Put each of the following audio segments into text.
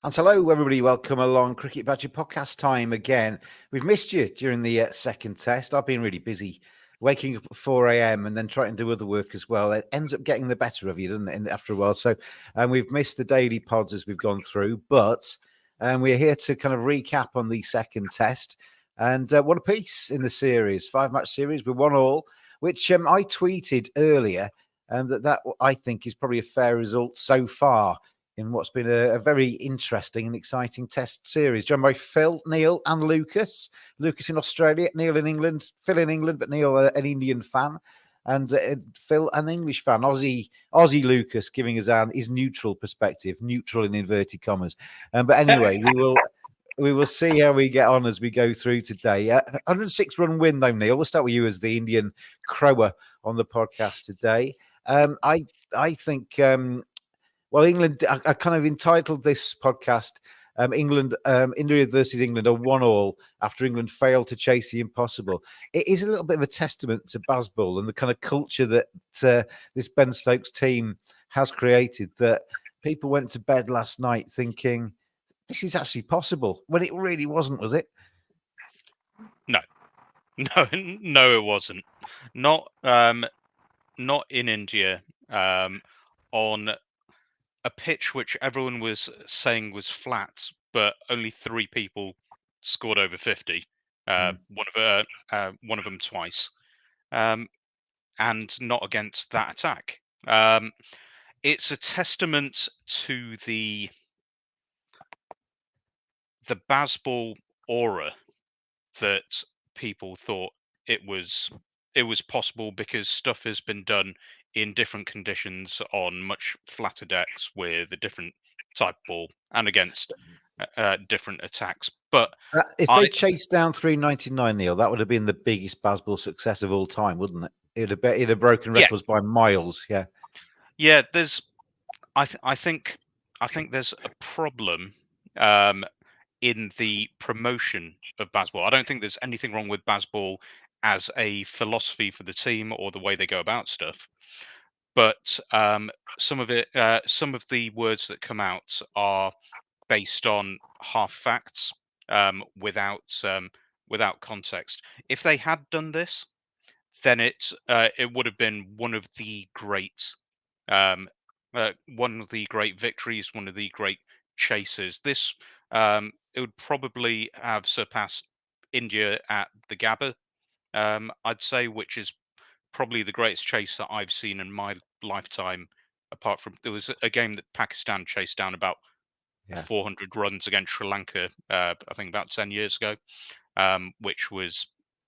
And hello, everybody. Welcome along Cricket Badger podcast time again. We've missed you during the second test. I've been really busy waking up at 4 a.m. and then trying to do other work as well. It ends up getting the better of you, doesn't it, after a while? So we've missed the daily pods as we've gone through, but we're here to kind of recap on the second test. And what a piece in the series, 5-match series with 1-1, which I tweeted earlier that I think is probably a fair result so far in what's been a very interesting and exciting test series. Joined by Phil, Neil and Lucas. Lucas in Australia, Neil in England, Phil in England, but Neil an Indian fan, and Phil an English fan. Aussie Lucas giving us his neutral perspective, neutral in inverted commas. But anyway, we will see how we get on as we go through today. 106-run win, though, Neil. We'll start with you as the Indian crower on the podcast today. I think... Well, England, I kind of entitled this podcast, India versus England, a 1-1 after England failed to chase the impossible. It is a little bit of a testament to Bazball and the kind of culture that this Ben Stokes team has created, that people went to bed last night thinking, this is actually possible, when it really wasn't, was it? No, it wasn't. Not in India, on a pitch which everyone was saying was flat, but only 3 people scored over 50. One of them twice, and not against that attack. It's a testament to the Bazball aura that people thought it was possible, because stuff has been done in different conditions on much flatter decks with a different type of ball and against different attacks. But if they chased down 399, Neil, that would have been the biggest Bazball success of all time, wouldn't it? It'd have broken records by miles. Yeah. There's, I think there's a problem in the promotion of Bazball. I don't think there's anything wrong with Bazball as a philosophy for the team or the way they go about stuff. But some of the words that come out are based on half facts, without context. If they had done this, then it would have been one of the great victories, one of the great chases. This it would probably have surpassed India at the Gabba, I'd say, which is probably the greatest chase that I've seen in my lifetime. Apart from, there was a game that Pakistan chased down about 400 runs against Sri Lanka, I think about 10 years ago, which was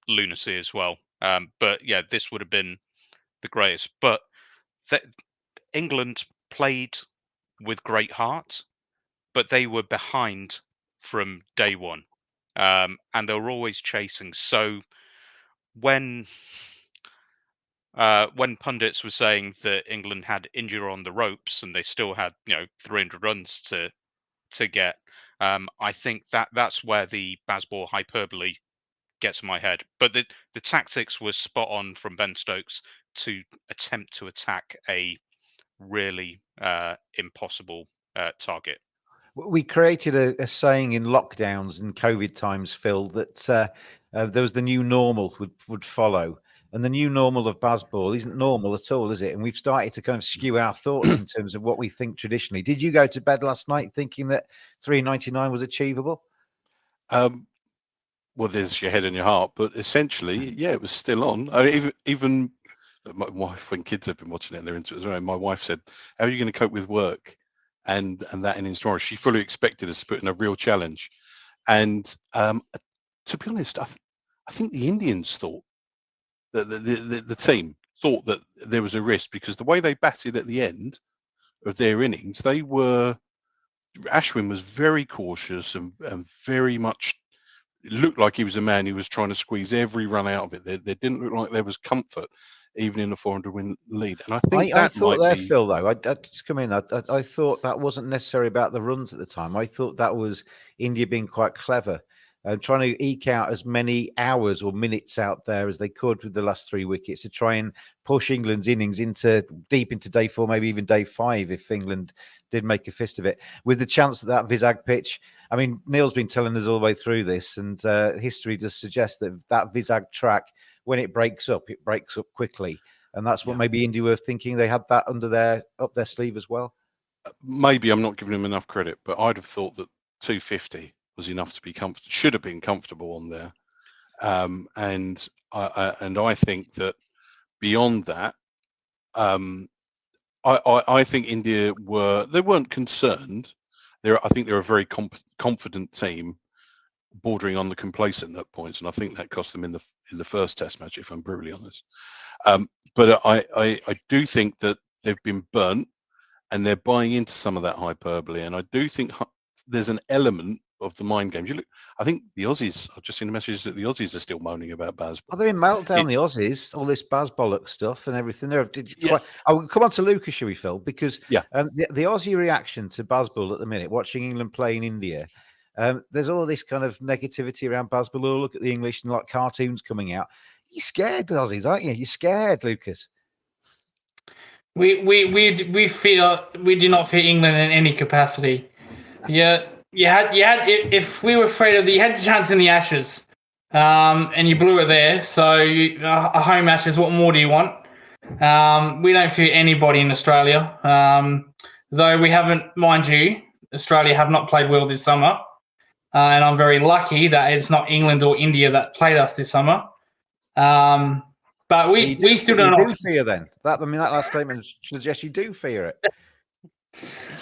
lunacy as well. But yeah, this would have been the greatest. But England played with great heart, but they were behind from day one, and they were always chasing. So when pundits were saying that England had India on the ropes and they still had 300 runs to get, I think that's where the Bazball hyperbole gets in my head. But the tactics were spot on from Ben Stokes to attempt to attack a really impossible target. We created a saying in lockdowns and COVID times, Phil, that there was the new normal would follow. And the new normal of Bazball isn't normal at all, is it? And we've started to kind of skew our thoughts in terms of what we think traditionally. Did you go to bed last night thinking that 399 was achievable? Well, there's your head and your heart, but essentially, yeah, it was still on. I mean, even my wife, when kids have been watching it and they're into it as well, my wife said, "How are you going to cope with work?" and that in tomorrow. She fully expected us to put in a real challenge. And to be honest, I think the Indians thought that the team thought that there was a risk, because the way they batted at the end of their innings, Ashwin was very cautious and very much looked like he was a man who was trying to squeeze every run out of it. There didn't look like there was comfort even in a 400-win lead. And I think I thought there, Phil, though, I just come in. I thought that wasn't necessarily about the runs at the time. I thought that was India being quite clever trying to eke out as many hours or minutes out there as they could with the last 3 wickets to try and push England's innings into deep into day 4, maybe even day 5, if England did make a fist of it. With the chance that Vizag pitch, I mean, Neil's been telling us all the way through this, and history does suggest that Vizag track, when it breaks up quickly. And that's what maybe India were thinking. They had that up their sleeve as well. Maybe I'm not giving them enough credit, but I'd have thought that 250 was enough to be comfortable. Should have been comfortable on there, and I think that beyond that, I think India weren't concerned. I think they're a very confident team, bordering on the complacent at points, and I think that cost them in the first Test match, if I'm brutally honest. But I do think that they've been burnt, and they're buying into some of that hyperbole. And I do think there's an element of the mind games. I think the Aussies, I've just seen the message that the Aussies are still moaning about Bazball. Oh, they're in meltdown, the Aussies, all this Baz Bollock stuff and everything. I'll come on to Lucas, shall we, Phil? Because the Aussie reaction to Bazball at the minute, watching England play in India, there's all this kind of negativity around Bazball. Oh, look at the English and like cartoons coming out. You're scared, Aussies, aren't you? You're scared, Lucas. We fear, we do not fear England in any capacity. Yeah, you had if we were afraid of you had a chance in the Ashes, and you blew it there. So a home Ashes, what more do you want? We don't fear anybody in Australia, though we haven't, mind you, Australia have not played well this summer, and I'm very lucky that it's not England or India that played us this summer. But we still don't. You do fear then? That last statement suggests you do fear it.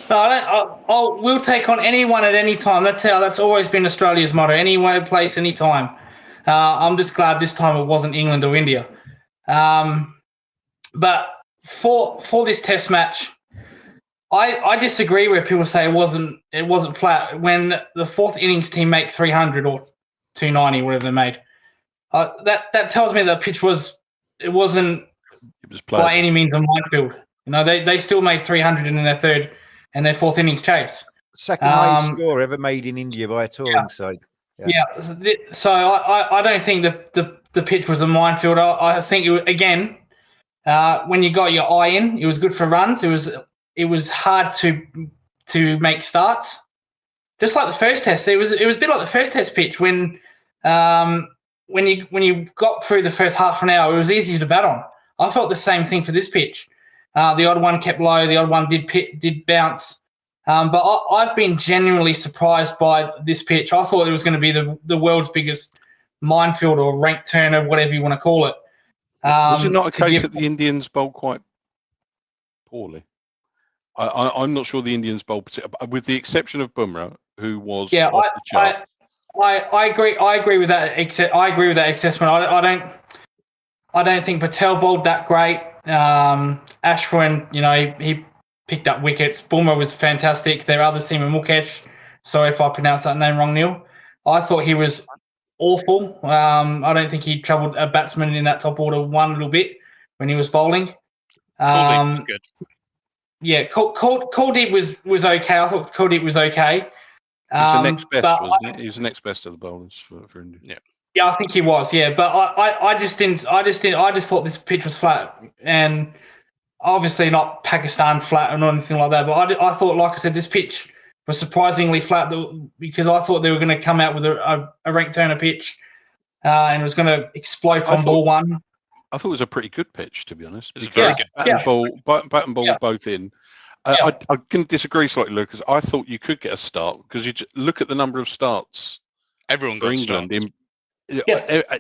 No, we'll take on anyone at any time. That's always been Australia's motto. Anyone, place, any time. I'm just glad this time it wasn't England or India. But for this Test match, I disagree where people say it wasn't flat. When the fourth innings team make 300 or 290, whatever they made, that tells me the pitch wasn't by any means a minefield. You know, they still made 300 in their third and their fourth innings chase. Second highest score ever made in India by a touring side. So I don't think the pitch was a minefield. I think again, when you got your eye in, it was good for runs. It was hard to make starts. Just like the first Test, it was a bit like the first Test pitch when you got through the first half an hour, it was easy to bat on. I felt the same thing for this pitch. The odd one kept low, the odd one did bounce. But I've been genuinely surprised by this pitch. I thought it was going to be the world's biggest minefield or rank turner, whatever you want to call it. Was it not a case that the Indians bowled quite poorly? I'm not sure the Indians bowled, with the exception of Bumrah, who was off the chart. I agree with that. I agree with that assessment. I don't think Patel bowled that great. Ashwin, he picked up wickets. Bumrah was fantastic. Their other seamer, Mukesh. Sorry if I pronounced that name wrong, Neil. I thought he was awful. I don't think he troubled a batsman in that top order one little bit when he was bowling. Kuldeep was good. Yeah, Kuldeep was okay. I thought Kuldeep was okay. He was the next best, wasn't it? He was the next best of the bowlers for India. Yeah, I think he was. Yeah, but I just thought this pitch was flat, and obviously not Pakistan flat or anything like that. But I thought, like I said, this pitch was surprisingly flat because I thought they were going to come out with a rank turner pitch, and it was going to explode from ball one. I thought it was a pretty good pitch, to be honest. It was very good. Bat and ball both in. I can disagree slightly, Lucas. I thought you could get a start because you look at the number of starts. Everyone for got England. starts.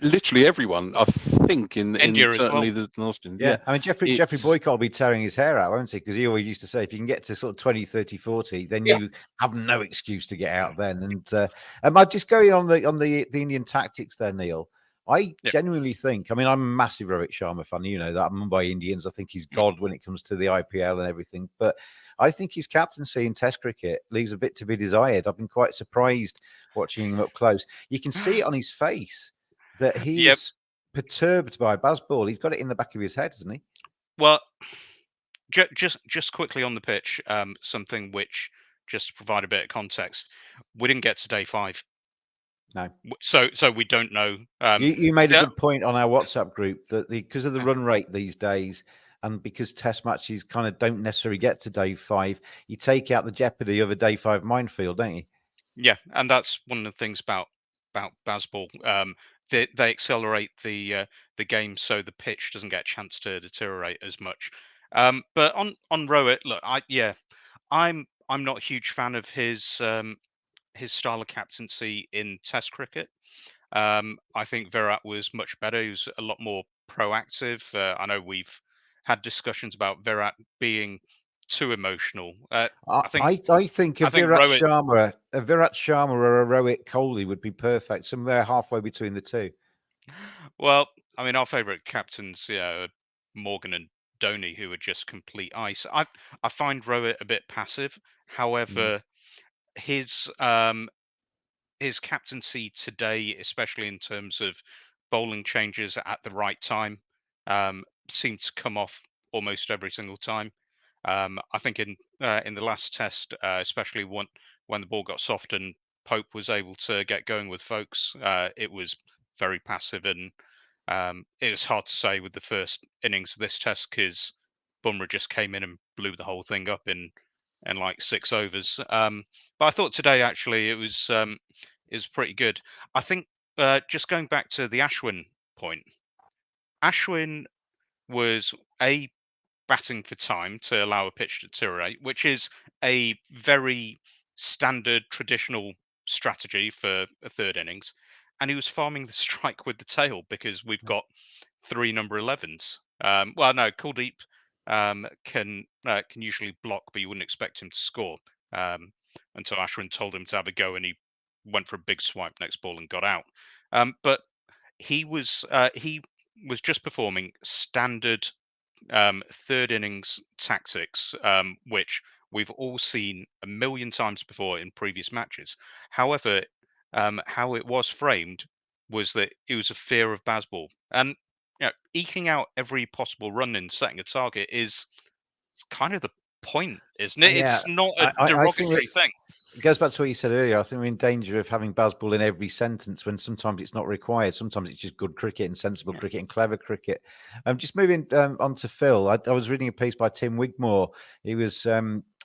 Literally everyone, I think, in India certainly as well. the Austin. Yeah, I mean, Jeffrey Boycott will be tearing his hair out, won't he? Because he always used to say, if you can get to sort of 20, 30, 40, then you have no excuse to get out then. And I'm just going on the Indian tactics there, Neil. I genuinely think, I mean, I'm a massive Rohit Sharma fan, you know that. I'm Mumbai Indians. I think he's God when it comes to the IPL and everything. But I think his captaincy in Test cricket leaves a bit to be desired. I've been quite surprised watching him up close. You can see it on his face that he's perturbed by Bazball. He's got it in the back of his head, hasn't he? Well, just quickly on the pitch, something which, just to provide a bit of context, we didn't get to day 5. No. So we don't know. You made a yeah, good point on our WhatsApp group that because of the run rate these days, and because test matches kind of don't necessarily get to day 5, you take out the jeopardy of a day 5 minefield, don't you? Yeah, and that's one of the things about baseball. They accelerate the game so the pitch doesn't get a chance to deteriorate as much. But on Rowett, look, I'm not a huge fan of his style of captaincy in Test cricket. I think Virat was much better. He was a lot more proactive. I know we've had discussions about Virat being too emotional. I think I think I think Rowett. A Virat Sharma or a Rohit Kohli would be perfect. Somewhere halfway between the two. Well, I mean, our favourite captains, yeah, are Morgan and Dhoni, who are just complete ice. I find Rowett a bit passive. Mm. However, his his captaincy today, especially in terms of bowling changes at the right time, seemed to come off almost every single time. I think in the last test, especially when the ball got soft and Pope was able to get going with folks, it was very passive, and it was hard to say with the first innings of this test because Bumrah just came in and blew the whole thing up in like 6 overs. But I thought today actually it was pretty good. I think just going back to the Ashwin point, Ashwin was a batting for time to allow a pitch to deteriorate, which is a very standard traditional strategy for a third innings. And he was farming the strike with the tail because we've got 3 number 11s. Well, no, Kuldeep can usually block, but you wouldn't expect him to score until Ashwin told him to have a go, and he went for a big swipe next ball and got out. But he was just performing standard third innings tactics, which we've all seen a million times before in previous matches. However, how it was framed was that it was a fear of Bazball, and eking out every possible run in setting a target is kind of the point, isn't it? Yeah, It's not a I think derogatory thing. it goes back to what you said earlier. I think we're in danger of having Bazball in every sentence when sometimes it's not required. Sometimes it's just good cricket and sensible cricket and clever cricket. Just moving on to Phil, I was reading a piece by Tim Wigmore. He was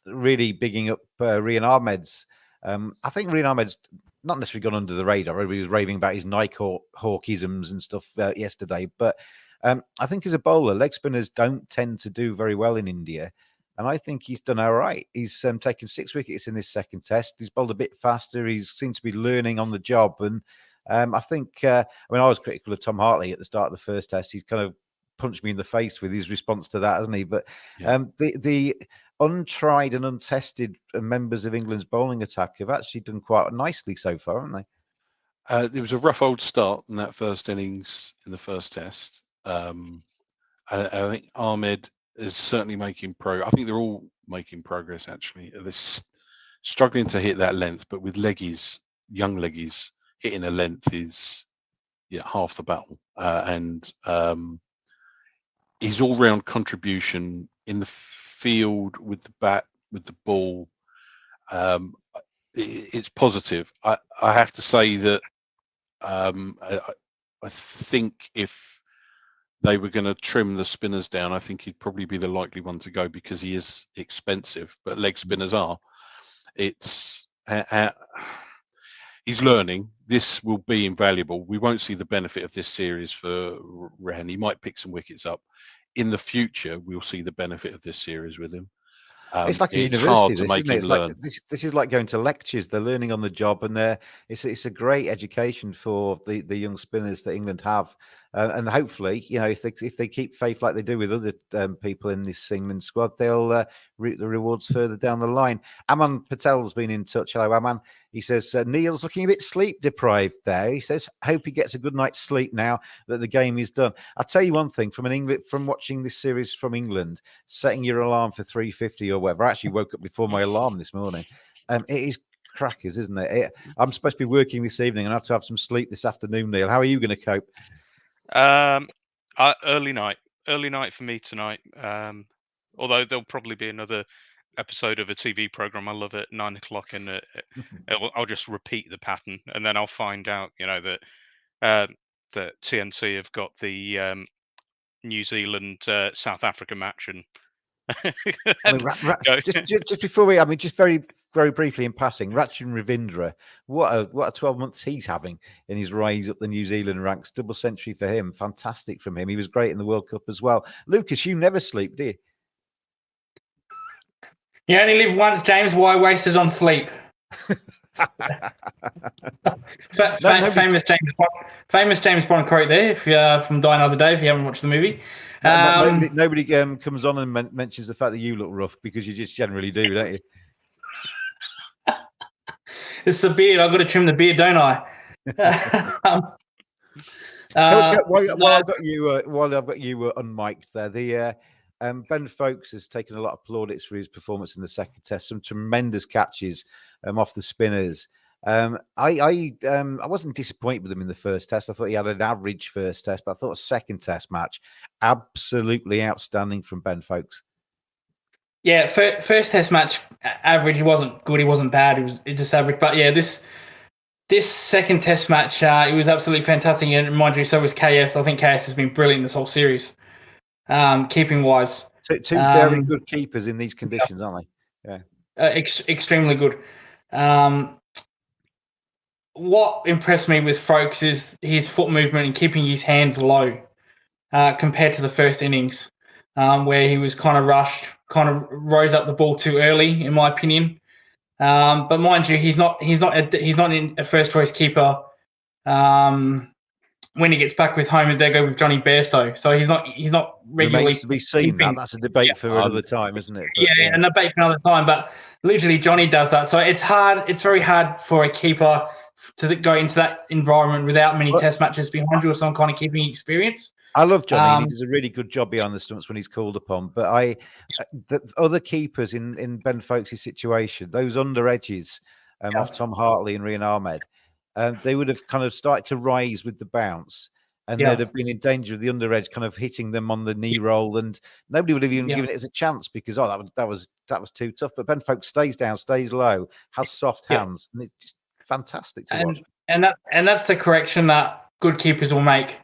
really bigging up Rian Ahmed's. I think Rian Ahmed's not necessarily gone under the radar. He was raving about his Nike Hawkisms and stuff yesterday. But I think as a bowler, leg spinners don't tend to do very well in India. And I think he's done all right. He's taken 6 wickets in this second test. He's bowled a bit faster. He's seemed to be learning on the job. And I think, I was critical of Tom Hartley at the start of the first test. He's kind of punched me in the face with his response to that, hasn't he? But the untried and untested members of England's bowling attack have actually done quite nicely so far, haven't they? There was a rough old start in that first innings in the first test. I think Ahmed is certainly making I think they're all making progress actually. They're struggling to hit that length, but with leggies, young leggies, hitting a length is half the battle. And his all-round contribution in the field with the bat, with the ball, it's positive. I have to say that I think if they were going to trim the spinners down, I think he'd probably be the likely one to go because he is expensive. But leg spinners are. It's he's learning. This will be invaluable. We won't see the benefit of this series for Rehan. He might pick some wickets up. In the future, we'll see the benefit of this series with him. It's like a It's university, hard to this, make isn't it? him It's learn. like this is like going to lectures. They're learning on the job, and it's a great education for the young spinners that England have. And hopefully, if they keep faith like they do with other people in this England squad, they'll reap the rewards further down the line. Aman Patel's been in touch. Hello, Aman. He says Neil's looking a bit sleep deprived there. He says, hope he gets a good night's sleep now that the game is done. I'll tell you one thing from watching this series from England, setting your alarm for 3:50 or whatever. I actually woke up before my alarm this morning. It is crackers, isn't it? I'm supposed to be working this evening and I have to have some sleep this afternoon, Neil. How are you going to cope? Early night for me tonight. Although there'll probably be another episode of a TV program. I love it. 9 o'clock, and I'll just repeat the pattern, and then I'll find out, that TNC have got the New Zealand South Africa match, and I mean, just before we, just very briefly in passing, Rachin Ravindra, what a 12 months he's having in his rise up the New Zealand ranks. Double century for him, fantastic from him. He was great in the World Cup as well. Lucas, you never sleep, do you? You only live once, James. Why waste it on sleep? Famous James Bond quote there. If you're from Die Another Day, if you haven't watched the movie. Nobody comes on and mentions the fact that you look rough, because you just generally do, don't you? It's the beard. I've got to trim the beard, don't I? While I've got you unmiked there, the Ben Folkes has taken a lot of plaudits for his performance in the second test. Some tremendous catches off the spinners. I wasn't disappointed with him in the first test. I thought he had an average first test, but I thought a second test match absolutely outstanding from Ben Folkes. Yeah, first test match average. He wasn't good. He wasn't bad. He was just average. But yeah, this second test match, it was absolutely fantastic. And mind you, so was KS. I think KS has been brilliant this whole series, keeping wise. Two very good keepers in these conditions, aren't they? Yeah, extremely good. What impressed me with Folkes is his foot movement and keeping his hands low compared to the first innings, where he was kind of rushed, kind of rose up the ball too early, in my opinion. But mind you, he's not in a first choice keeper. When he gets back with home, they go with Johnny Bairstow, so he's not regularly. Remains to be seen. That's a debate for another time, isn't it? But, yeah, a debate for another time. But literally, Johnny does that, so it's hard. It's very hard for a keeper to go into that environment without many test matches behind you or some kind of keeping experience. I love Johnny, and he does a really good job behind the stumps when he's called upon. But the other keepers in Ben Folkes' situation, those under edges off Tom Hartley and Rian Ahmed, they would have kind of started to rise with the bounce, and they'd have been in danger of the under edge kind of hitting them on the knee roll, and nobody would have even given it as a chance, because that was too tough. But Ben Folkes stays down, stays low, has soft hands, and it's just fantastic to watch. And that's the correction that good keepers will make.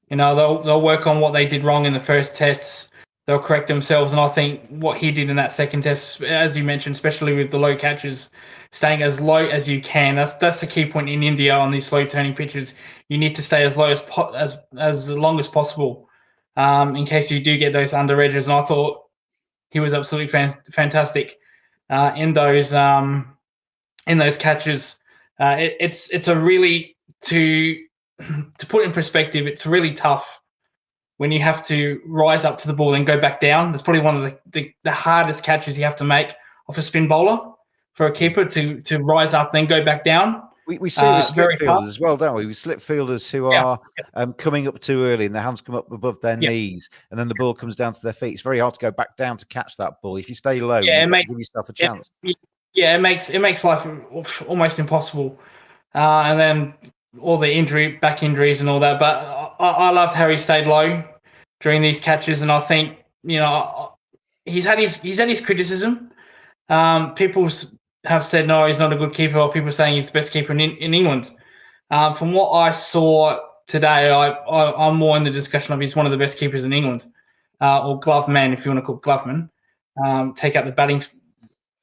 They'll work on what they did wrong in the first tests. They'll correct themselves, and I think what he did in that second test, as you mentioned, especially with the low catches, staying as low as you can. That's the key point in India on these slow turning pitches. You need to stay as low as long as possible, in case you do get those under edges. And I thought he was absolutely fantastic in those catches. It's a really, to put it in perspective, it's really tough when you have to rise up to the ball and go back down. That's probably one of the hardest catches you have to make off a spin bowler for a keeper, to rise up then go back down. We see it with slip fielders as well, don't we? With slip fielders who are coming up too early and their hands come up above their knees, and then the ball comes down to their feet. It's very hard to go back down to catch that ball. If you stay low, you give yourself a chance. It makes life almost impossible, and then all the back injuries and all that. But I loved how he stayed low during these catches, and I think he's had his criticism. People have said no, he's not a good keeper, or people saying he's the best keeper in England. From what I saw today, I'm more in the discussion of he's one of the best keepers in England, or glove man, if you want to call it gloveman. Take out the batting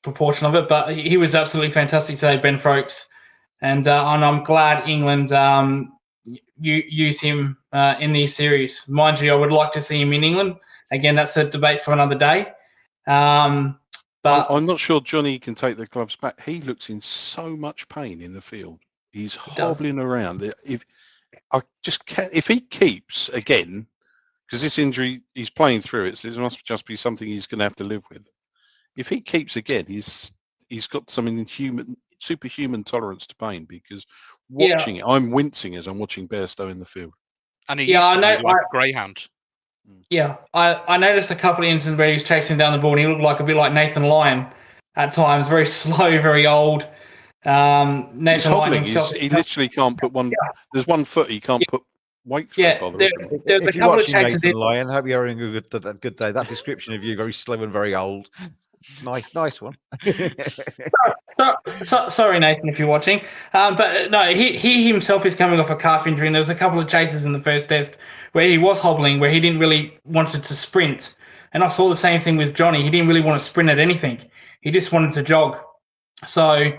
proportion of it, but he was absolutely fantastic today, Ben Folkes, and I'm glad England use him in these series. Mind you, I would like to see him in England. Again, that's a debate for another day. But I'm not sure Johnny can take the gloves back. He looks in so much pain in the field. He's hobbling around. If he keeps again, because this injury, he's playing through it, so it must just be something he's going to have to live with. If he keeps again, he's got some superhuman tolerance to pain, because watching it, I'm wincing as I'm watching Bairstow in the field. And he used to be like a greyhound. Yeah, I noticed a couple of instances where he was chasing down the ball and he looked a bit like Nathan Lyon at times, very slow, very old. Nathan Lyon himself, he literally can't put one. There's 1 foot he can't put weight through. If you're watching Nathan Lyon, I hope you're having a good day. That description of you, very slow and very old. Nice one. Sorry, Nathan, if you're watching. But no, he himself is coming off a calf injury, and there was a couple of chases in the first test where he was hobbling, where he didn't really wanted to sprint. And I saw the same thing with Johnny. He didn't really want to sprint at anything. He just wanted to jog. So,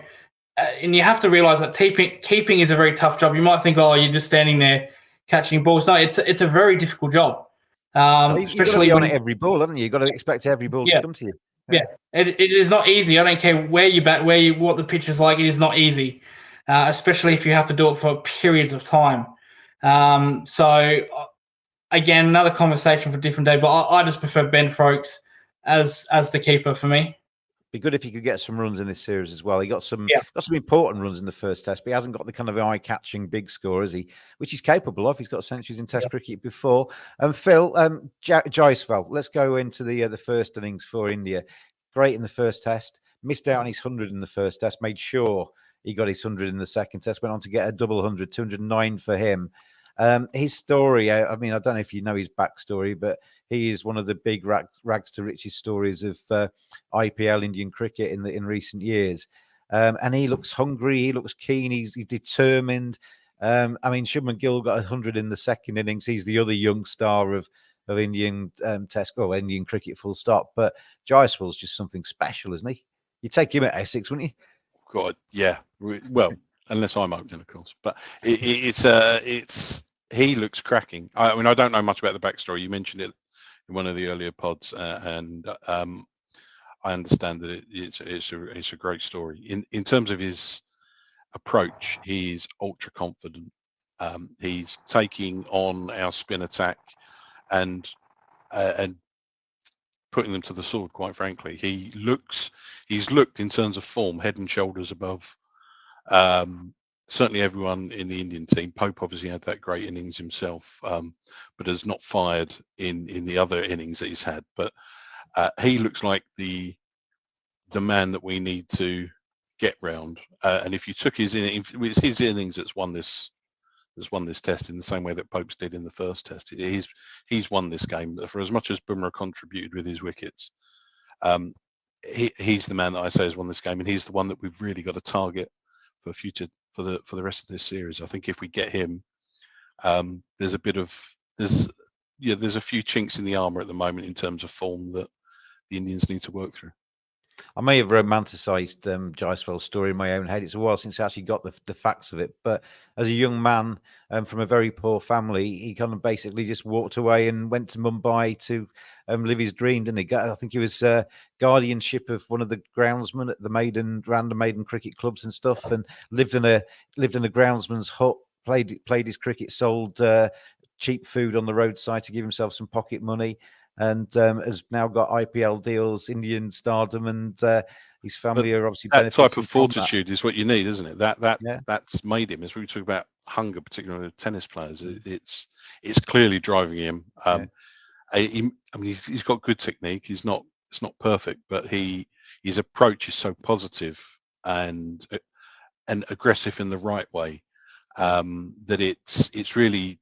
and you have to realize that keeping is a very tough job. You might think, oh, you're just standing there catching balls. No, it's a very difficult job. You've got to Especially be on when it every ball, haven't you? You've got to expect every ball to come to you. Yeah, it is not easy. I don't care where you bat, what the pitch is like. It is not easy, especially if you have to do it for periods of time. So again, another conversation for a different day. But I just prefer Ben Frokes as the keeper for me. Be good if he could get some runs in this series as well. He got some important runs in the first test, but he hasn't got the kind of eye-catching big score, has he? Which he's capable of. He's got centuries in Test cricket before. And Phil, Jaiswal, let's go into the first innings for India. Great in the first test, missed out on his 100 in the first test, made sure he got his 100 in the second test, went on to get a double 100, 209 for him. His story, I mean, I don't know if you know his backstory, but he is one of the big rags to riches stories of IPL Indian cricket in recent years. And he looks hungry, he looks keen, he's determined. I mean, Shubman Gill got 100 in the second innings. He's the other young star of Indian Indian cricket, full stop. But Jaiswal's just something special, isn't he? You take him at Essex, wouldn't you? God, yeah. Well, unless I'm opening, of course. But he looks cracking. I mean, I don't know much about the backstory. You mentioned it in one of the earlier pods, and I understand that it's a great story. In terms of his approach, he's ultra confident. He's taking on our spin attack and putting them to the sword. Quite frankly, he's looked in terms of form head and shoulders above certainly everyone in the Indian team. Pope obviously had that great innings himself, but has not fired in the other innings that he's had. But he looks like the man that we need to get round. And if you took his innings, it's his innings that's won this test in the same way that Pope's did in the first test. He's won this game for as much as Bumrah contributed with his wickets. He's the man that I say has won this game, and he's the one that we've really got to target for the rest of this series. I think if we get him, there's a few chinks in the armor at the moment in terms of form that the Indians need to work through. I may have romanticised Jaiswal's story in my own head. It's a while since I actually got the facts of it. But as a young man from a very poor family, he kind of basically just walked away and went to Mumbai to live his dream, didn't he? I think he was guardianship of one of the groundsmen at the maiden cricket clubs and stuff, and lived in a groundsman's hut, played his cricket, sold cheap food on the roadside to give himself some pocket money. And has now got IPL deals, Indian stardom, and his family are obviously benefiting. That type of fortitude is what you need, isn't it? That's made him. As we talk about hunger, particularly with tennis players, it's clearly driving him. He's got good technique. It's not perfect, but his approach is so positive and aggressive in the right way that it's really.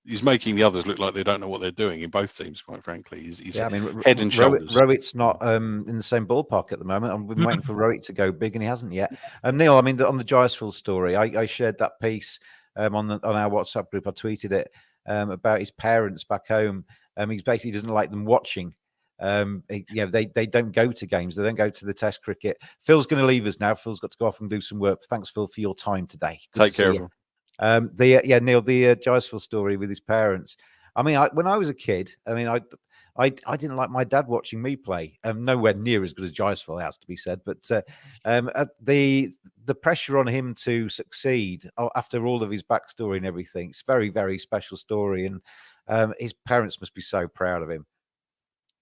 He's making the others look like they don't know what they're doing in both teams. Quite frankly, he's head and shoulders. Rohit's not in the same ballpark at the moment. I've been waiting for Rohit to go big, and he hasn't yet. Neil, I mean, on the Jaiswal story, I shared that piece on our WhatsApp group. I tweeted it about his parents back home. He basically doesn't like them watching. They don't go to games. They don't go to the Test cricket. Phil's going to leave us now. Phil's got to go off and do some work. Thanks, Phil, for your time today. Take care of him. Neil, the Jaiswal story with his parents. I mean, when I was a kid, I mean, I didn't like my dad watching me play. Nowhere near as good as Jaiswal, has to be said. But the pressure on him to succeed after all of his backstory and everything, it's very, very special story, and his parents must be so proud of him.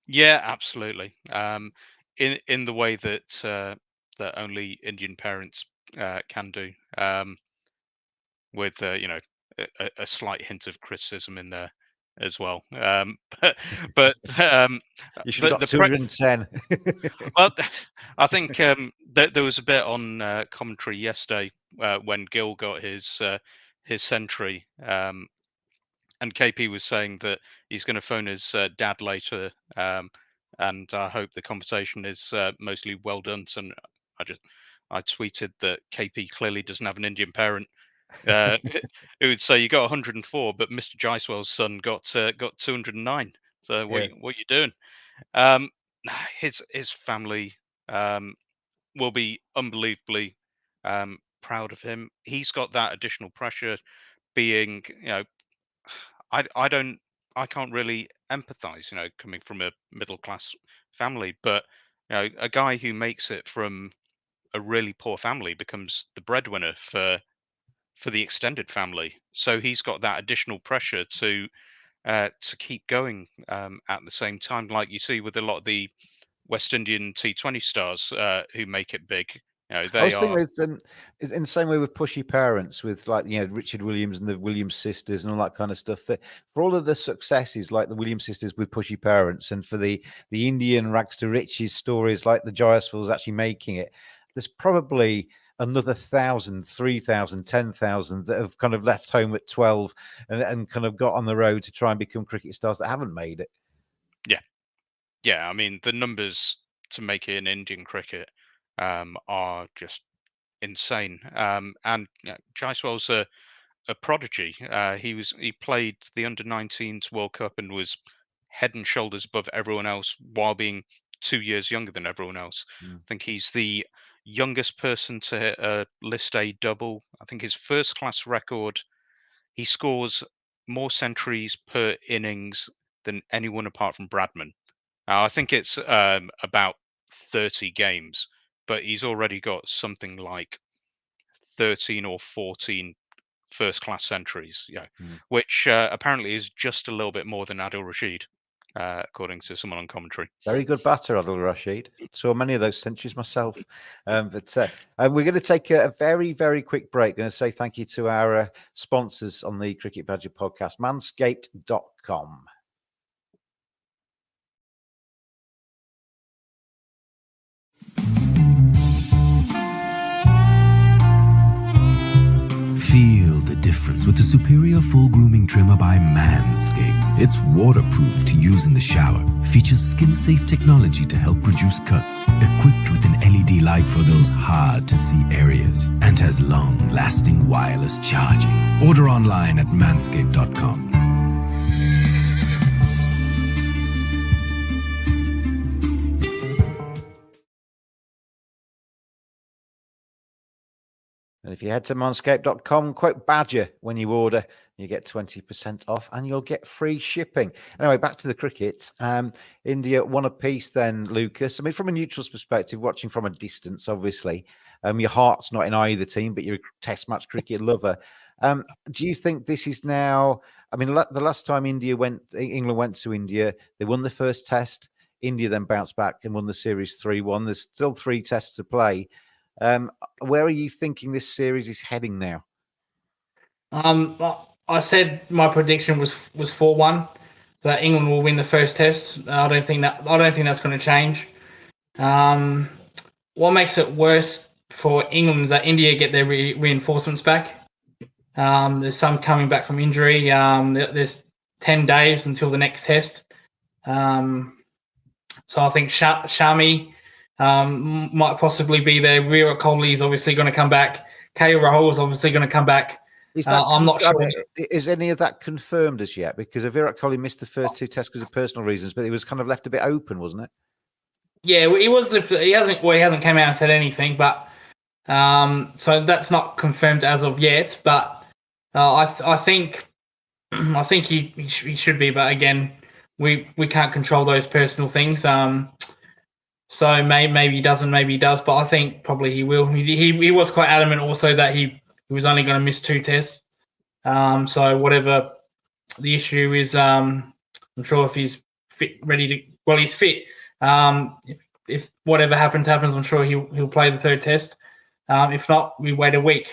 Yeah, absolutely. In the way that only Indian parents can do. With a slight hint of criticism in there as well. But you should have got 210. Well, I think there was a bit on commentary yesterday when Gill got his century, and KP was saying that he's going to phone his dad later and I hope the conversation is mostly well done. So I tweeted that KP clearly doesn't have an Indian parent. It would say you got 104, but Mr. Jaiswal's son got 209. So what you doing? His family will be unbelievably proud of him. He's got that additional pressure. Being, I can't really empathize, coming from a middle class family, but a guy who makes it from a really poor family becomes the breadwinner for the extended family. So he's got that additional pressure to keep going at the same time, like you see with a lot of the West Indian T20 stars who make it big. I They was thinking are. with in the same way with pushy parents, with like Richard Williams and the Williams sisters and all that kind of stuff. That for all of the successes, like the Williams sisters with pushy parents, and for the Indian rags to riches stories like the Jaiswals actually making it, there's probably another 1,000, 3,000, 10,000 that have kind of left home at 12 and kind of got on the road to try and become cricket stars that haven't made it. Yeah. I mean, the numbers to make it in Indian cricket are just insane. And Jaiswal's a prodigy. He played the under-19s World Cup and was head and shoulders above everyone else while being 2 years younger than everyone else. I think he's the youngest person to hit a List A double. I think his first class record, he scores more centuries per innings than anyone apart from Bradman. I think it's about 30 games, but he's already got something like 13 or 14 first class centuries, which apparently is just a little bit more than Adil Rashid, according to someone on commentary. Very good batter, Adil Rashid. Saw many of those centuries myself. But we're going to take a very, very quick break. Going to say thank you to our sponsors on the Cricket Badger podcast, manscaped.com. Feel the difference with the superior full grooming trimmer by Manscaped. It's waterproof to use in the shower, features skin-safe technology to help reduce cuts, equipped with an LED light for those hard-to-see areas, and has long-lasting wireless charging. Order online at manscaped.com. And if you head to manscaped.com, quote Badger when you order, you get 20% off and you'll get free shipping. Anyway, back to the cricket. India one apiece then, Lucas. I mean, from a neutral's perspective, watching from a distance, obviously, your heart's not in either team, but you're a test match cricket lover. Do you think this is now, I mean, the last time England went to India, they won the first test. India then bounced back and won the series 3-1. There's still 3 tests to play. Where are you thinking this series is heading now? I said my prediction was 4-1 that England will win the first test. I don't think that's going to change. What makes it worse for England is that India get their reinforcements back. There's some coming back from injury. There's 10 days until the next test. So I think Shami might possibly be there. Virat Kohli is obviously going to come back. KL Rahul is obviously going to come back. Is that I'm not sure. Is any of that confirmed as yet? Because Virat Kohli missed the first 2 tests because of personal reasons, but it was kind of left a bit open, wasn't it? Yeah, he hasn't come out and said anything, but so that's not confirmed as of yet. But I think he should be. But again, we can't control those personal things. So maybe he doesn't, maybe he does, but I think probably he will. He was quite adamant also that he was only going to miss 2 tests. So whatever the issue is, I'm sure if he's fit, he's fit. If whatever happens, I'm sure he'll play the 3rd test. If not, we wait a week.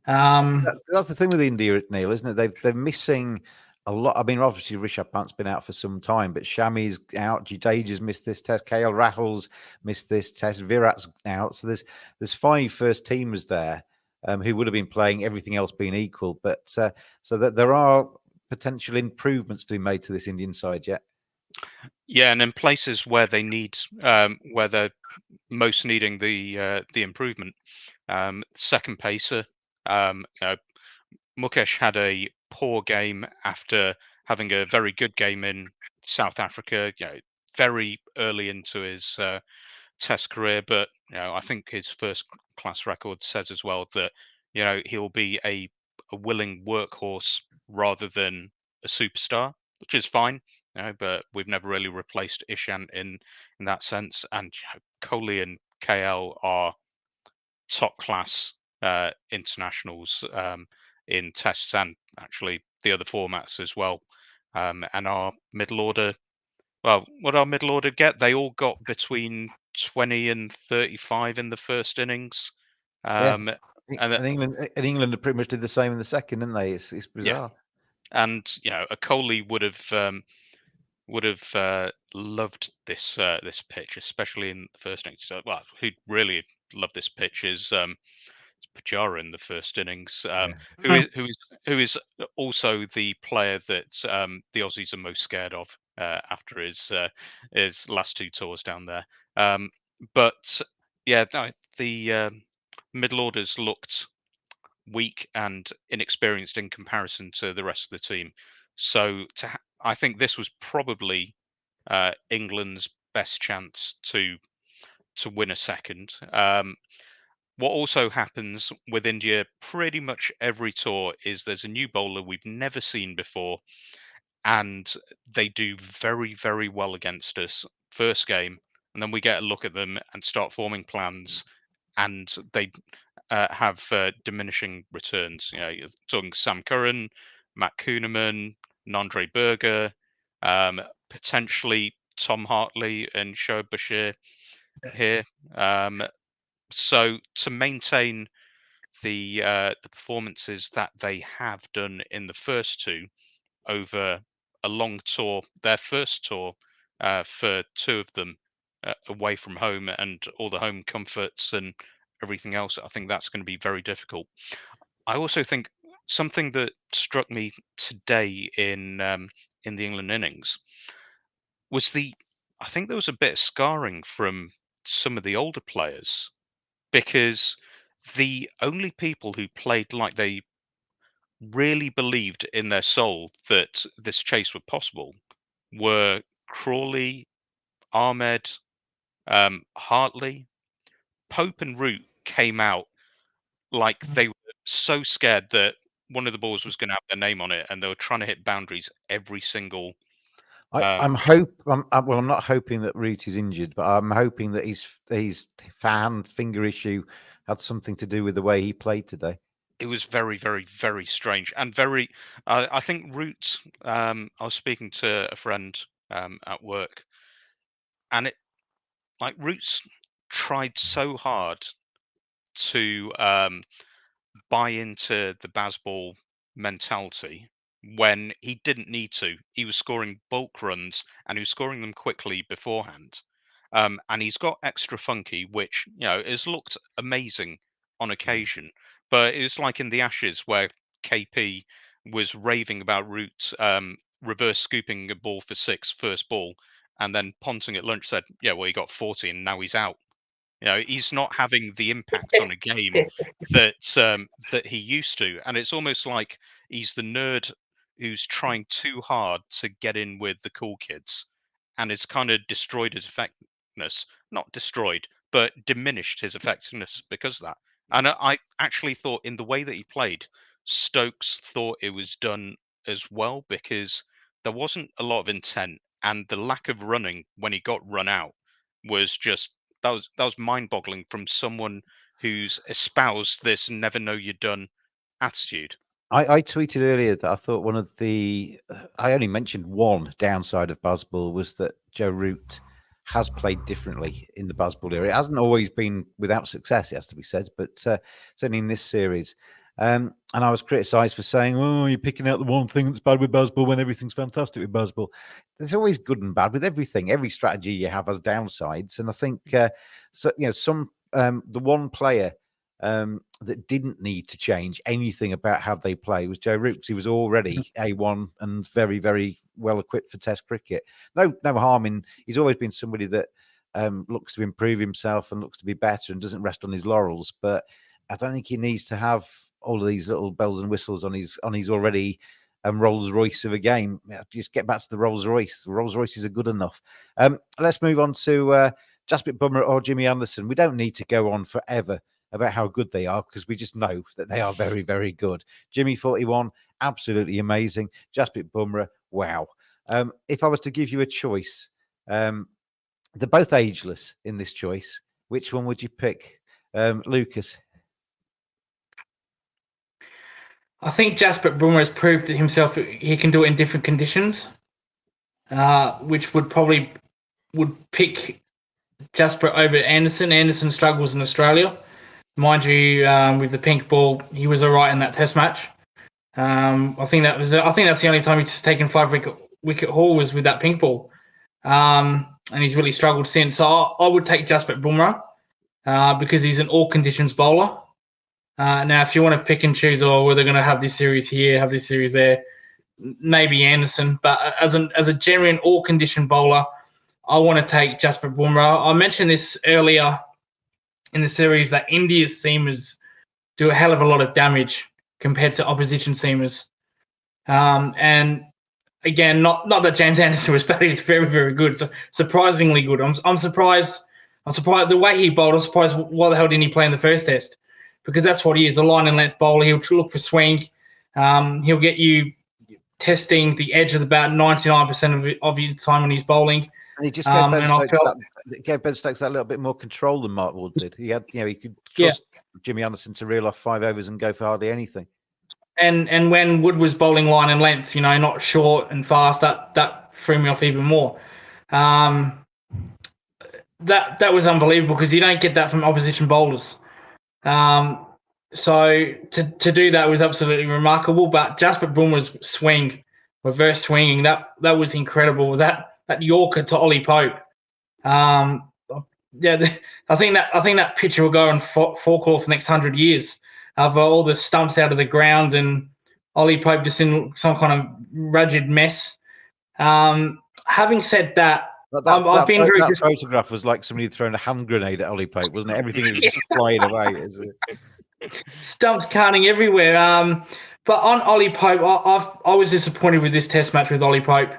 That's the thing with India, Neil, isn't it? They're missing a lot. I mean, obviously Rishabh Pant's been out for some time, but Shami's out. Jadeja's missed this test. KL Rahul's missed this test. Virat's out. So there's 5 first teamers there who would have been playing, everything else being equal. But so that there are potential improvements to be made to this Indian side yet. Yeah, and in places where they need, where they're most needing the improvement, second pacer, Mukesh had a poor game after having a very good game in South Africa. Very early into his Test career, but I think his first class record says as well that he'll be a willing workhorse rather than a superstar, which is fine. But we've never really replaced Ishant in that sense. And Kohli and KL are top class internationals in tests and actually the other formats as well. And our middle order, well, what our middle order get? They all got between 20 and 35 in the first innings. And And England pretty much did the same in the second, didn't they? It's bizarre. And a Kohli would have loved this this pitch, especially in the first innings. Well, who'd really loved this pitch is Pujara in the first innings, who is also the player that the Aussies are most scared of after his last two tours down there. But yeah, no, the middle orders looked weak and inexperienced in comparison to the rest of the team. So I think this was probably England's best chance to win a second. What also happens with India pretty much every tour is there's a new bowler we've never seen before, and they do very, very well against us first game, and then we get a look at them and start forming plans, and they have diminishing returns. You're talking Sam Curran, Matt Kuhneman, Nandre Berger, potentially Tom Hartley and Shoaib Bashir here. So to maintain the performances that they have done in the first two over a long tour, their first tour for two of them away from home and all the home comforts and everything else, I think that's going to be very difficult. I also think something that struck me today in the England innings was I think there was a bit of scarring from some of the older players, because the only people who played like they really believed in their soul that this chase was possible were Crawley, Ahmed, Hartley. Pope and Root came out like they were so scared that one of the balls was going to have their name on it, and they were trying to hit boundaries every single. I'm not hoping that Root is injured, but I'm hoping that his finger issue had something to do with the way he played today. It was very, very, very strange and very. I think Root. I was speaking to a friend at work, and Root's tried so hard to buy into the Bazball mentality when he didn't need to. He was scoring bulk runs and he was scoring them quickly beforehand. And he's got extra funky, which has looked amazing on occasion. But it's like in the Ashes where KP was raving about Root reverse scooping a ball for six first ball, and then Ponting at lunch said, "Yeah, well, he got 40 and now he's out." He's not having the impact on a game that he used to, and it's almost like he's the nerd who's trying too hard to get in with the cool kids, and it's kind of destroyed his effectiveness. Not destroyed, but diminished his effectiveness because of that. And I actually thought, in the way that he played, Stokes thought it was done as well, because there wasn't a lot of intent, and the lack of running when he got run out was just that was mind-boggling from someone who's espoused this "never know you're done" attitude. I tweeted earlier that I thought one of the I only mentioned one downside of Bazball was that Joe Root has played differently in the Bazball era. It hasn't always been without success, it has to be said, but certainly in this series. And I was criticised for saying, "Oh, you're picking out the one thing that's bad with Bazball when everything's fantastic with Bazball." There's always good and bad with everything. Every strategy you have has downsides, and I think the one player that didn't need to change anything about how they play was Joe Root. He was already A1 and very, very well equipped for Test cricket. No harm in. He's always been somebody that looks to improve himself and looks to be better and doesn't rest on his laurels. But I don't think he needs to have all of these little bells and whistles on his already Rolls Royce of a game. Just get back to the Rolls Royce. The Rolls Royces are good enough. Let's move on to Jasprit Bumrah or Jimmy Anderson. We don't need to go on forever about how good they are because we just know that they are very, very good. Jimmy 41, absolutely amazing. Jasprit Bumrah, wow. If I was to give you a choice, they're both ageless in this choice. Which one would you pick, Lucas? I think Jasprit Bumrah has proved to himself he can do it in different conditions, which would pick Jasprit over Anderson. Anderson struggles in Australia. Mind you, with the pink ball, he was all right in that Test match. I think that's the only time he's taken 5 wicket haul was with that pink ball, and he's really struggled since. So I would take Jasprit Bumrah because he's an all conditions bowler. Now, if you want to pick and choose, or whether they're going to have this series here, have this series there, maybe Anderson. But as a genuine all condition bowler, I want to take Jasprit Bumrah. I mentioned this earlier in the series that India's seamers do a hell of a lot of damage compared to opposition seamers. And again, not that James Anderson was bad, he's very, very good. So surprisingly good. I'm surprised the way he bowled. I'm surprised why the hell didn't he play in the first Test? Because that's what he is, a line and length bowler. He'll look for swing. He'll get you testing the edge of the bat 99% of your time when he's bowling. And he just gave Ben Stokes that little bit more control than Mark Wood did. He had, he could trust Jimmy Anderson to reel off 5 overs and go for hardly anything. And when Wood was bowling line and length, not short and fast, that threw me off even more. That was unbelievable because you don't get that from opposition bowlers. So to do that was absolutely remarkable. But Jasprit Bumrah's swing, reverse swinging, that was incredible. That Yorker to Ollie Pope. I think that picture will go on folklore for the next 100 years of all the stumps out of the ground and Ollie Pope just in some kind of rugged mess. Having said that, I've been very that photograph was like somebody had thrown a hand grenade at Ollie Pope, wasn't it? Everything was just flying away. Stumps carting everywhere. But on Ollie Pope, I was disappointed with this Test match with Ollie Pope.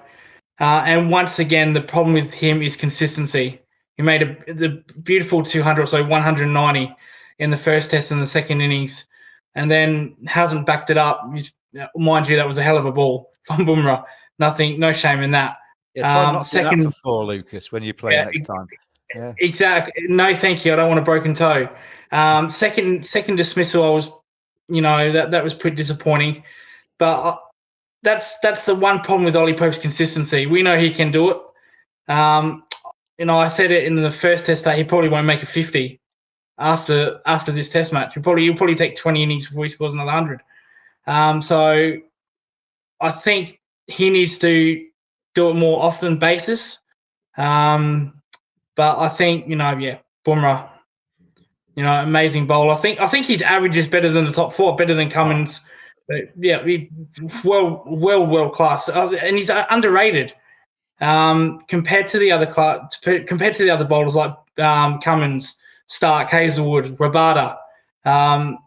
And once again, the problem with him is consistency. He made the beautiful 200 or so, 190 in the first Test and the second innings, and then hasn't backed it up. Mind you, that was a hell of a ball from Bumrah. No shame in that. Yeah, try not to do that for 4, Lucas, when you play next time. Yeah. Exactly. No, thank you. I don't want a broken toe. Second dismissal, I was, that was pretty disappointing. But that's the one problem with Ollie Pope's consistency. We know he can do it. I said it in the first Test that he probably won't make a 50 after this Test match. He'll probably take 20 innings before he scores another 100. So I think he needs to do it more often basis. But I think, Bumrah, amazing bowler. I think his average is better than the top 4, better than Cummins. But yeah, world class, and he's underrated compared to the other bowlers like Cummins, Stark, Hazelwood, Rabada. And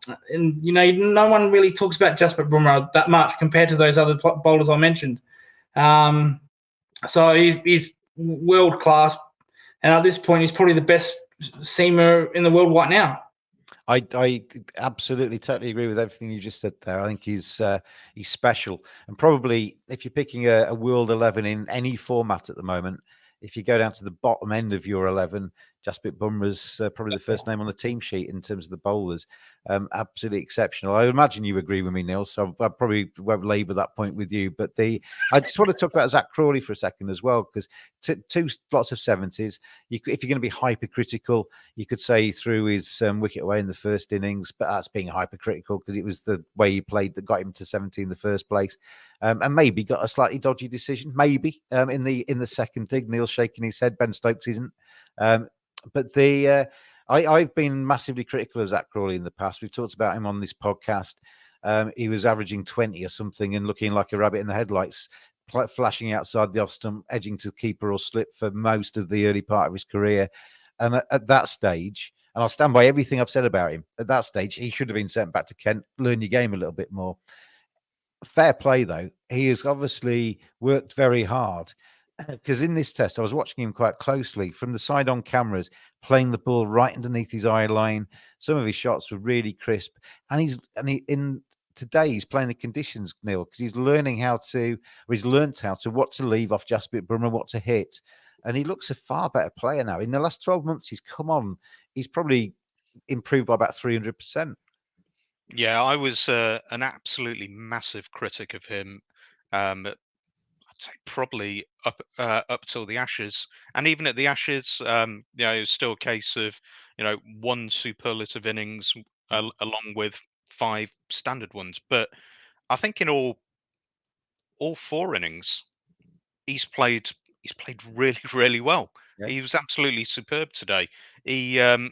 no one really talks about Jasprit Bumrah that much compared to those other bowlers I mentioned. So he's world class, and at this point, he's probably the best seamer in the world right now. I absolutely totally agree with everything you just said there. I think he's special, and probably if you're picking a World 11 in any format at the moment, if you go down to the bottom end of your 11, Jasprit Bumrah's probably the first name on the team sheet in terms of the bowlers. Absolutely exceptional. I imagine you agree with me, Neil, so I probably won't labour that point with you. But I just want to talk about Zach Crawley for a second as well, because 2 lots of 70s. If you're going to be hypercritical, you could say he threw his wicket away in the first innings, but that's being hypercritical because it was the way he played that got him to 70 in the first place. And maybe got a slightly dodgy decision, maybe in the second dig. Neil's shaking his head. Ben Stokes isn't. But I've been massively critical of Zach Crawley in the past. We've talked about him on this podcast. He was averaging 20 or something and looking like a rabbit in the headlights, flashing outside the off stump, edging to keeper or slip for most of the early part of his career. And at that stage, and I'll stand by everything I've said about him, at that stage, he should have been sent back to Kent, learn your game a little bit more. Fair play, though. He has obviously worked very hard. Because in this test, I was watching him quite closely from the side on cameras, playing the ball right underneath his eye line. Some of his shots were really crisp, and today he's playing the conditions, Neil, because he's learning how to, or he's learnt how to what to leave off Jasprit Brummer, what to hit, and he looks a far better player now. In the last 12 months, he's come on. He's probably improved by about 300%. Yeah, I was an absolutely massive critic of him. I'd say probably up till the Ashes, and even at the Ashes, it was still a case of one superlative innings along with 5 standard ones. But I think in all 4 innings, he's played really really well. Yeah. He was absolutely superb today. He's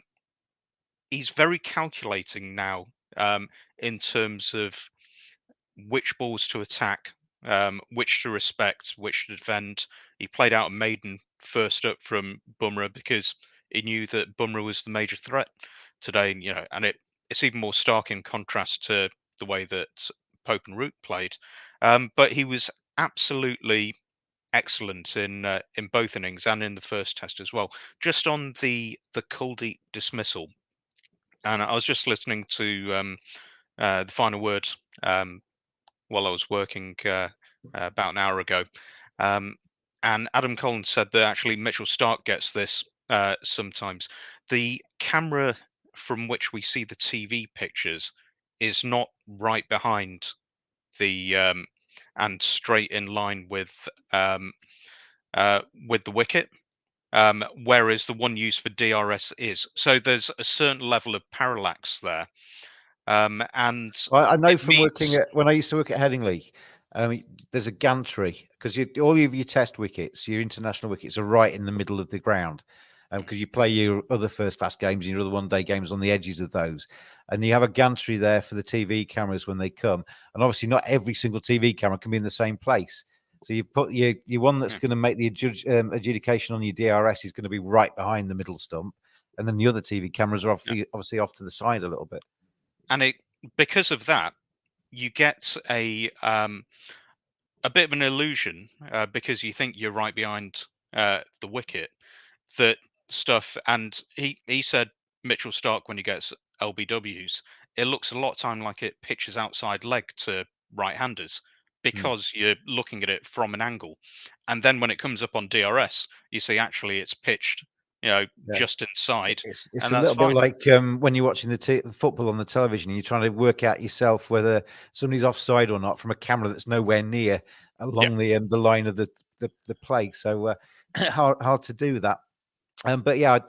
very calculating now, in terms of which balls to attack, which to respect, which to defend. He played out a maiden first up from Bumrah because he knew that Bumrah was the major threat today. And it's even more stark in contrast to the way that Pope and Root played. But he was absolutely excellent in both innings and in the first test as well. Just on the Kuldeep dismissal, and I was just listening to the final word while I was working about an hour ago. And Adam Collins said that actually Mitchell Stark gets this sometimes. The camera from which we see the TV pictures is not right behind the and straight in line with the wicket. Whereas the one used for DRS is. So there's a certain level of parallax there. And I know it from working means, when I used to work at Headingley, there's a gantry because all of your test wickets, your international wickets, are right in the middle of the ground because you play your other first class games and your other one-day games on the edges of those, and you have a gantry there for the TV cameras when they come, and obviously not every single TV camera can be in the same place. So you put your one that's going to make the adjudication on your DRS is going to be right behind the middle stump, and then the other TV cameras are obviously off to the side a little bit. and because of that, you get a bit of an illusion because you think you're right behind the wicket. That stuff, and he said Mitchell Stark when he gets LBWs, it looks a lot of time like it pitches outside leg to right-handers because you're looking at it from an angle, and then when it comes up on DRS, you see actually it's pitched, just inside, It's and a that's little bit fine. like when you're watching the football on the television and you're trying to work out yourself whether somebody's offside or not from a camera that's nowhere near along the line of the play. So hard to do that. But yeah,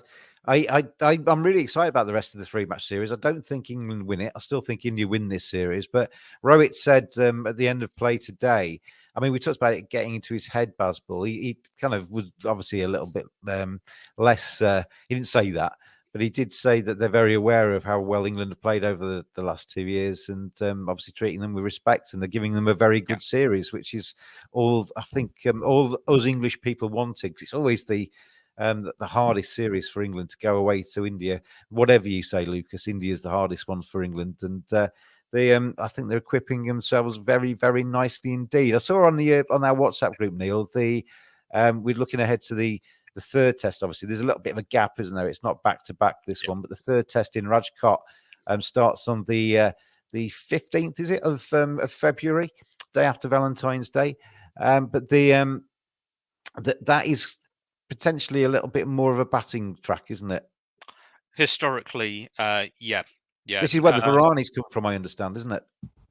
I'm really excited about the rest of the 3-match series. I don't think England win it. I still think India win this series. But Rohit said at the end of play today, I mean, we talked about it getting into his head, Bazball. He kind of was obviously a little bit less. He didn't say that, but he did say that they're very aware of how well England have played over the last 2 years, and obviously treating them with respect, and they're giving them a very good series, which is all I think all us English people wanted. Because it's always the hardest series for England to go away to India. Whatever you say, Lucas, India is the hardest one for England, and I think they're equipping themselves very, very nicely indeed. I saw on our WhatsApp group, Neil, we're looking ahead to the third test. Obviously, there's a little bit of a gap, isn't there? It's not back to back this one, but the third test in Rajkot starts on the 15th, is it, of February, day after Valentine's Day. But that is potentially a little bit more of a batting track, isn't it? Historically, yeah. This is where the Viranis come from, I understand, isn't it?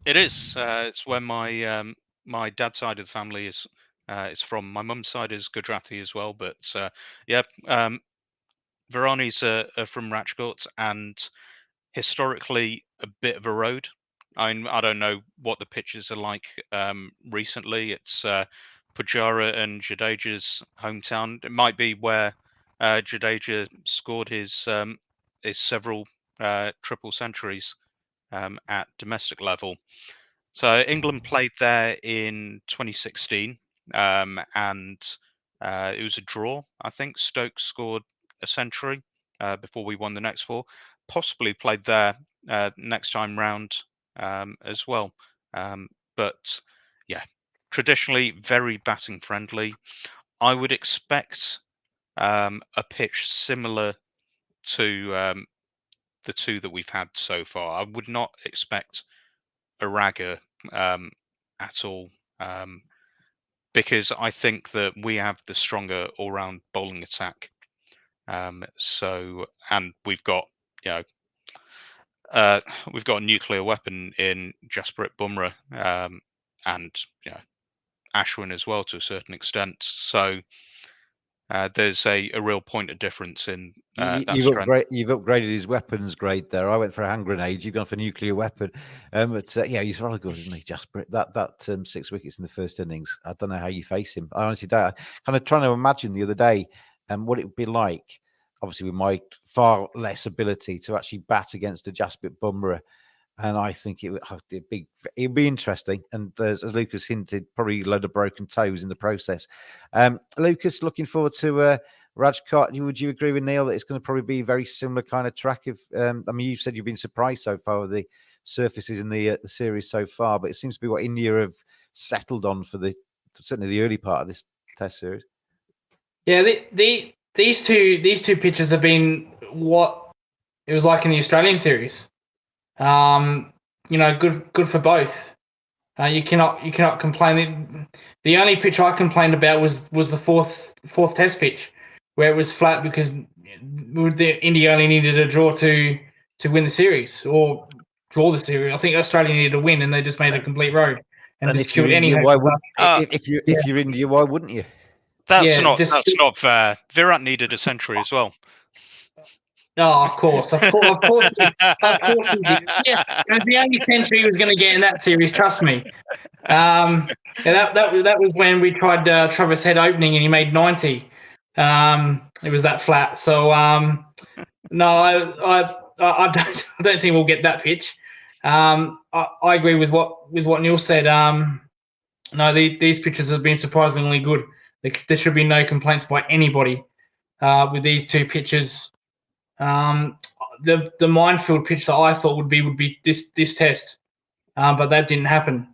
It is. It's where my dad's side of the family is from. My mum's side is Gujarati as well, but Viranis are from Rajkot, and historically a bit of a road. I don't know what the pitches are like recently. It's Pujara and Jadeja's hometown. It might be where Jadeja scored his several triple centuries at domestic level. So England played there in 2016, and it was a draw. I think Stoke scored a century before we won the next 4. Possibly played there next time round as well. But yeah, traditionally very batting friendly. I would expect a pitch similar to the 2 that we've had so far. I would not expect a ragger at all, because I think that we have the stronger all-round bowling attack. So, and we've got, you know, we've got a nuclear weapon in Jasprit Bumrah, and Ashwin as well to a certain extent. So there's a real point of difference in that strength. You've upgraded his weapons grade there. I went for a hand grenade. You've gone for a nuclear weapon. But yeah, he's rather good, isn't he, Jasper? That 6 wickets in the first innings. I don't know how you face him. I honestly don't. Kind of trying to imagine the other day what it would be like. Obviously, with my far less ability to actually bat against a Jasprit Bumrah. And I think it would be interesting. And as Lucas hinted, probably a load of broken toes in the process. Lucas, looking forward to Rajkot. Would you agree with Neil that it's going to probably be a very similar kind of track? I mean, you've said you've been surprised so far with the surfaces in the series so far, but it seems to be what India have settled on for certainly the early part of this Test series. Yeah, these two pitches have been what it was like in the Australian series. Good for both. You cannot complain. The only pitch I complained about was the fourth Test pitch, where it was flat because India only needed a draw to win the series or draw the series. I think Australia needed a win, and they just made a complete road and just killed any hope. If you're India, why wouldn't you? That's not fair. Virat needed a century as well. Oh, of course. He did. Yeah, it was the only century he was going to get in that series. Trust me. That was when we tried Travis Head opening and he made 90. It was that flat. So no, I don't think we'll get that pitch. I agree with what Neil said. No, these pitches have been surprisingly good. There should be no complaints by anybody with these two pitches. The minefield pitch that I thought would be this Test, but that didn't happen.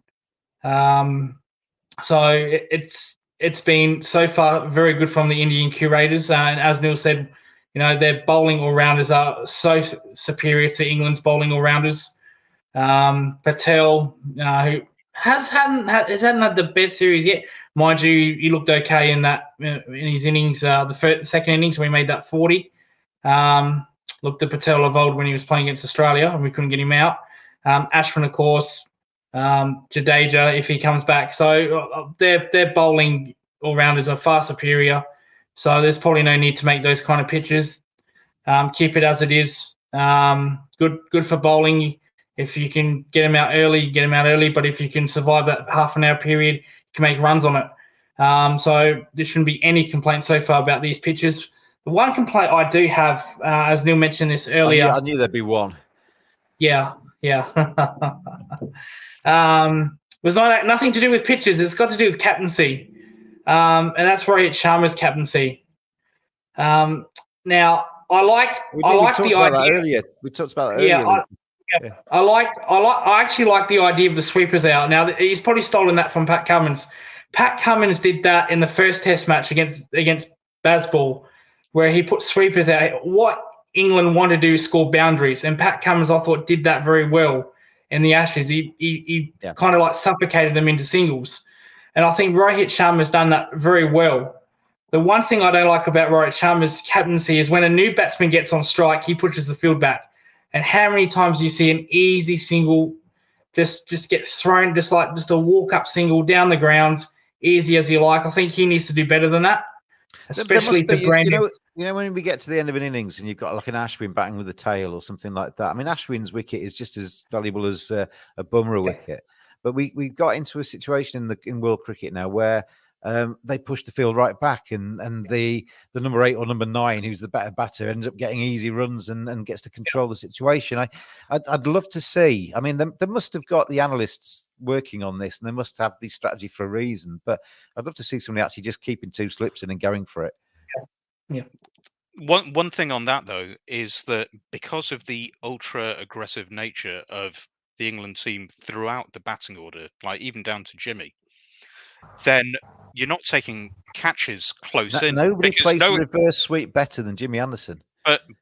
So it's been so far very good from the Indian curators, and as Neil said, their bowling all-rounders are so superior to England's bowling all-rounders. Patel, who hasn't had the best series yet, mind you, he looked okay in his innings, the second innings when he made that 40. Looked at Patel of old when he was playing against Australia and we couldn't get him out. Ashwin, of course, Jadeja if he comes back. So their bowling all-rounders are far superior. So there's probably no need to make those kind of pitches. Keep it as it is. Good for bowling. If you can get them out early, get them out early. But if you can survive that half an hour period, you can make runs on it. So there shouldn't be any complaints so far about these pitches. The one complaint I do have, as Neil mentioned this earlier. I knew there'd be one. Yeah. Was nothing to do with pitches. It's got to do with captaincy. And that's Rohit Sharma's captaincy. Now, I talked about that earlier. We talked about that earlier. Yeah. I actually like the idea of the sweepers out. Now, he's probably stolen that from Pat Cummins. Pat Cummins did that in the first Test match against Bazball, where he put sweepers out. What England wanted to do is score boundaries, and Pat Cummins, I thought, did that very well in the Ashes. He kind of like suffocated them into singles, and I think Rohit Sharma's done that very well. The one thing I don't like about Rohit Sharma's captaincy is when a new batsman gets on strike, he pushes the field back. And how many times do you see an easy single just get thrown, just a walk-up single down the grounds, easy as you like? I think he needs to do better than that, especially to Brandon. When we get to the end of an innings and you've got like an Ashwin batting with a tail or something like that. I mean, Ashwin's wicket is just as valuable as a Bumrah wicket. But we got into a situation in world cricket now where they push the field right back, and the number 8 or number 9, who's the better batter, ends up getting easy runs and gets to control the situation. I'd love to see. I mean, they must have got the analysts working on this, and they must have the strategy for a reason. But I'd love to see somebody actually just keeping 2 slips in and going for it. Yeah. One thing on that though is that because of the ultra aggressive nature of the England team throughout the batting order, like even down to Jimmy, then you're not taking catches close in Nobody because plays the reverse sweep better than Jimmy Anderson.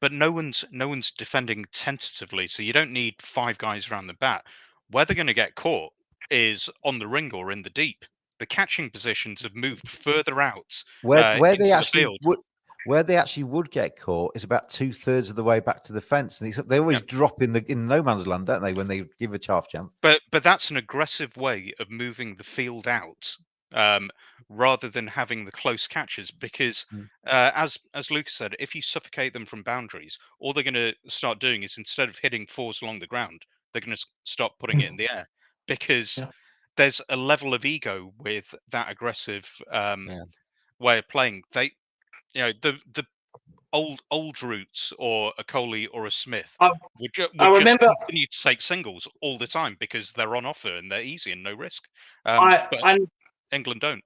but no one's defending tentatively, so you don't need 5 guys around the bat. Where they're going to get caught is on the ring or in the deep. The catching positions have moved further out Where into they the actually field. where they actually would get caught is about 2/3 of the way back to the fence, and they always drop in no man's land, don't they, when they give a half chance? But that's an aggressive way of moving the field out, rather than having the close catches. Because as Lucas said, if you suffocate them from boundaries, all they're going to start doing is, instead of hitting 4s along the ground, they're going to start putting it in the air, because there's a level of ego with that aggressive way of playing. They, the old routes, or a Coley or a Smith, would just continue to take singles all the time because they're on offer and they're easy and no risk. But England don't.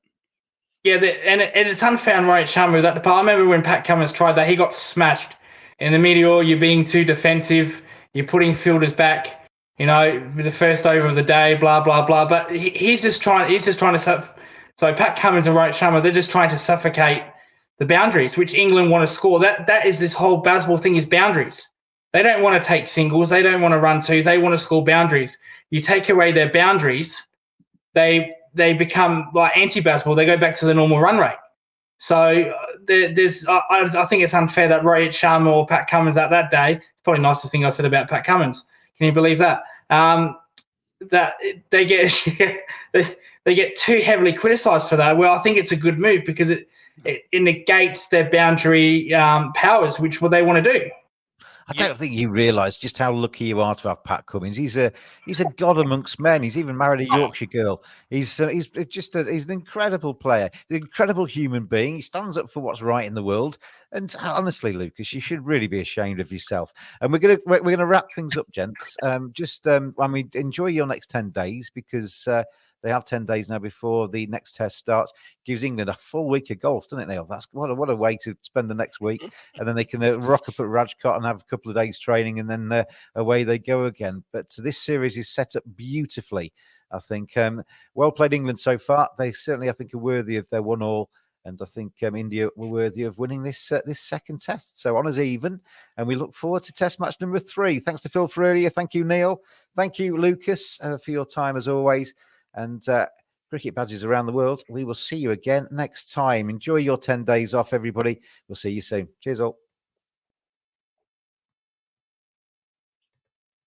Yeah, and it's unfair on Rohit Sharma with that department. I remember when Pat Cummins tried that, he got smashed. In the media, you're being too defensive, you're putting fielders back, with the first over of the day, blah, blah, blah. But he's just trying to... So Pat Cummins and Rohit Sharma, they're just trying to suffocate the boundaries, which England want to score. That is this whole baseball thing, is boundaries. They don't want to take singles. They don't want to run 2s. They want to score boundaries. You take away their boundaries, they become like anti-baseball. They go back to the normal run rate. So I think it's unfair that Rohit Sharma or Pat Cummins at that day, probably the nicest thing I said about Pat Cummins. Can you believe that? That they get too heavily criticised for that. Well, I think it's a good move because it negates their boundary powers, which what they want to do. I don't think you realise just how lucky you are to have Pat Cummins. He's a god amongst men. He's even married a Yorkshire girl. He's an incredible player, an incredible human being. He stands up for what's right in the world. And honestly, Lucas, you should really be ashamed of yourself. And we're gonna wrap things up, gents. Enjoy your next 10 days, because they have 10 days now before the next test starts. Gives England a full week of golf, doesn't it, Neil? That's what a way to spend the next week. And then they can rock up at Rajkot and have a couple of days training, and then away they go again. But this series is set up beautifully, I think. Well played, England, so far. They certainly, I think, are worthy of their 1-1. And I think India were worthy of winning this second test. So honours even. And we look forward to test match number 3. Thanks to Phil for earlier. Thank you, Neil. Thank you, Lucas, for your time as always. And cricket badges around the world. We will see you again next time. Enjoy your 10 days off, everybody. We'll see you soon. Cheers all.